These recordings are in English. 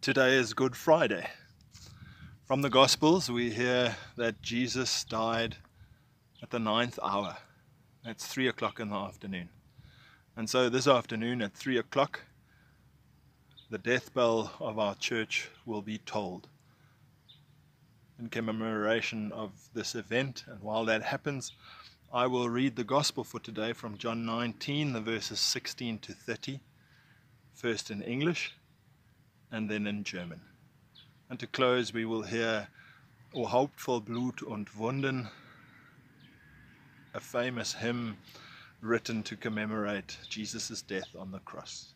Today is Good Friday. From the Gospels we hear that Jesus died at the 9th hour. That's 3 o'clock in the afternoon. And so this afternoon at 3 o'clock, the death bell of our church will be tolled in commemoration of this event. And while that happens, I will read the Gospel for today from John 19, the verses 16 to 30, first in English and then in German. And to close, we will hear O Haupt voll Blut und Wunden, a famous hymn written to commemorate Jesus' death on the cross.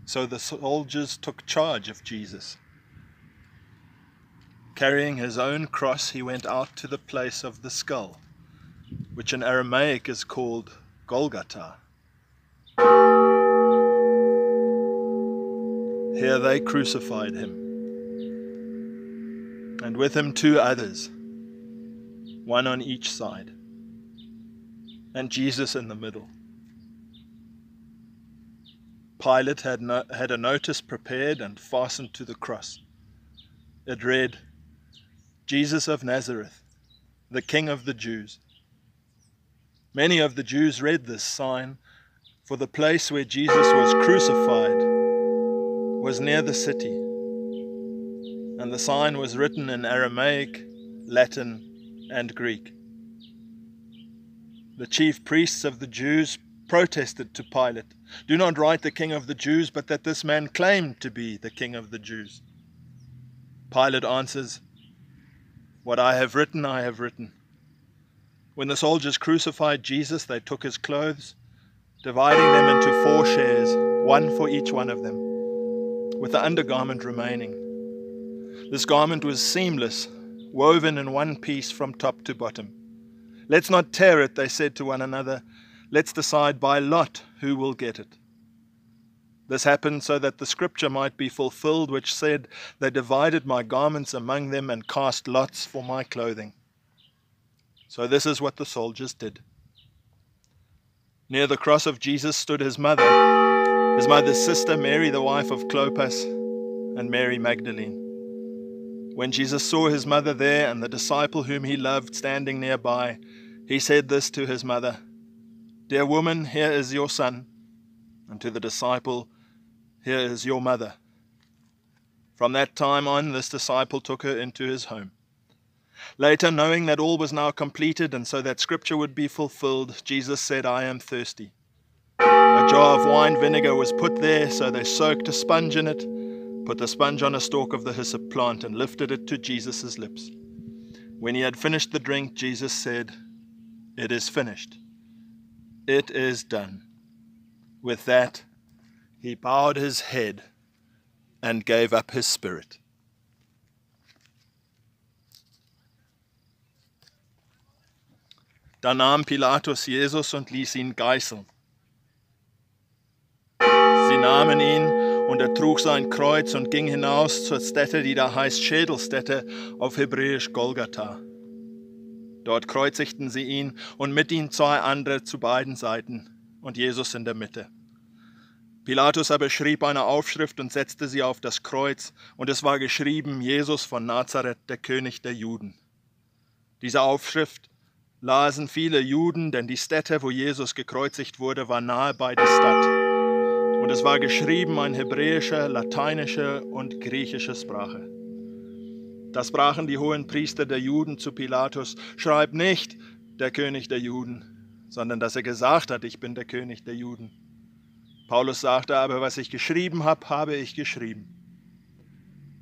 So the soldiers took charge of Jesus. Carrying his own cross, he went out to the place of the skull, which in Aramaic is called Golgotha. Here they crucified him, and with him 2 others, one on each side, and Jesus in the middle. Pilate had a notice prepared and fastened to the cross. It read, Jesus of Nazareth, the King of the Jews. Many of the Jews read this sign, for the place where Jesus was crucified was near the city, and the sign was written in Aramaic, Latin, and Greek. The chief priests of the Jews protested to Pilate, "Do not write the King of the Jews, but that this man claimed to be the King of the Jews." Pilate answers, "What I have written, I have written." When the soldiers crucified Jesus, they took his clothes, dividing them into 4 shares, one for each one of them, with the undergarment remaining. This garment was seamless, woven in one piece from top to bottom. "Let's not tear it," they said to one another. "Let's decide by lot who will get it." This happened so that the scripture might be fulfilled, which said, "They divided my garments among them and cast lots for my clothing." So this is what the soldiers did. Near the cross of Jesus stood his mother's sister, Mary, the wife of Clopas, and Mary Magdalene. When Jesus saw his mother there and the disciple whom he loved standing nearby, he said this to his mother, "Dear woman, here is your son," and to the disciple, "Here is your mother." From that time on, this disciple took her into his home. Later, knowing that all was now completed and so that scripture would be fulfilled, Jesus said, "I am thirsty." A jar of wine vinegar was put there, so they soaked a sponge in it, put the sponge on a stalk of the hyssop plant, and lifted it to Jesus' lips. When he had finished the drink, Jesus said, "It is finished. It is done." With that, he bowed his head and gave up his spirit. Da nahm Pilatus Jesus und ließ ihn geißeln. Sie nahmen ihn und er trug sein Kreuz und ging hinaus zur Stätte, die da heißt Schädelstätte, auf Hebräisch Golgatha. Dort kreuzigten sie ihn und mit ihm 2 andere zu beiden Seiten und Jesus in der Mitte. Pilatus aber schrieb eine Aufschrift und setzte sie auf das Kreuz, und es war geschrieben, Jesus von Nazareth, der König der Juden. Diese Aufschrift lasen viele Juden, denn die Stätte, wo Jesus gekreuzigt wurde, war nahe bei der Stadt. Und es war geschrieben in hebräischer, lateinischer und griechischer Sprache. Da sprachen die hohen Priester der Juden zu Pilatus, "Schreib nicht, der König der Juden, sondern dass er gesagt hat, ich bin der König der Juden." Paulus sagte aber, "Was ich geschrieben habe, habe ich geschrieben."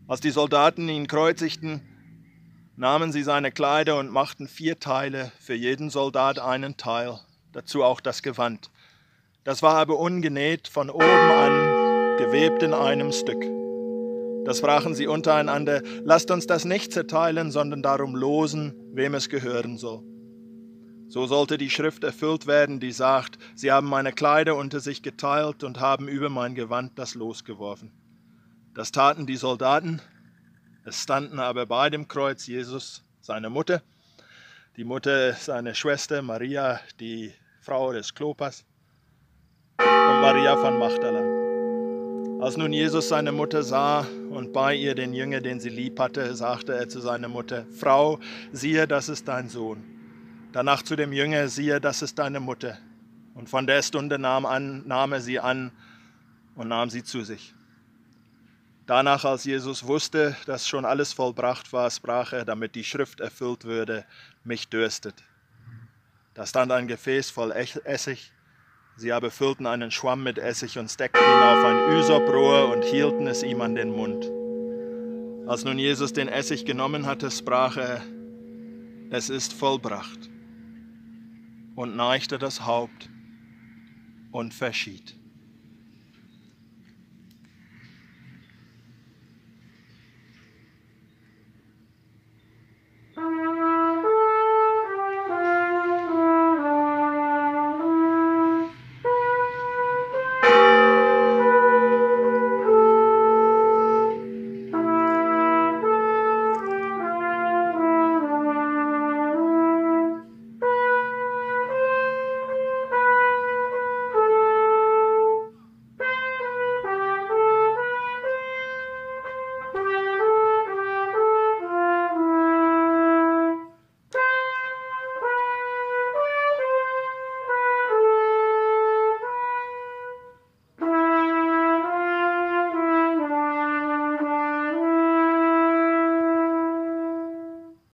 Als die Soldaten ihn kreuzigten, nahmen sie seine Kleider und machten 4 Teile, für jeden Soldat einen Teil, dazu auch das Gewand. Das war aber ungenäht, von oben an gewebt in einem Stück. Da sprachen sie untereinander, "Lasst uns das nicht zerteilen, sondern darum losen, wem es gehören soll." So sollte die Schrift erfüllt werden, die sagt, sie haben meine Kleider unter sich geteilt und haben über mein Gewand das Los geworfen. Das taten die Soldaten, es standen aber bei dem Kreuz Jesus, seine Mutter, die Mutter seiner Schwester Maria, die Frau des Klopas, und Maria von Magdala. Als nun Jesus seine Mutter sah und bei ihr den Jünger, den sie lieb hatte, sagte er zu seiner Mutter, Frau, siehe, das ist dein Sohn. Danach zu dem Jünger, siehe, das ist deine Mutter. Und von der Stunde nahm er sie an und nahm sie zu sich. Danach, als Jesus wusste, dass schon alles vollbracht war, sprach er, damit die Schrift erfüllt würde, mich dürstet. Da stand ein Gefäß voll Essig. Sie aber füllten einen Schwamm mit Essig und steckten ihn auf ein Üsoprohr und hielten es ihm an den Mund. Als nun Jesus den Essig genommen hatte, sprach er, es ist vollbracht, und neigte das Haupt und verschied.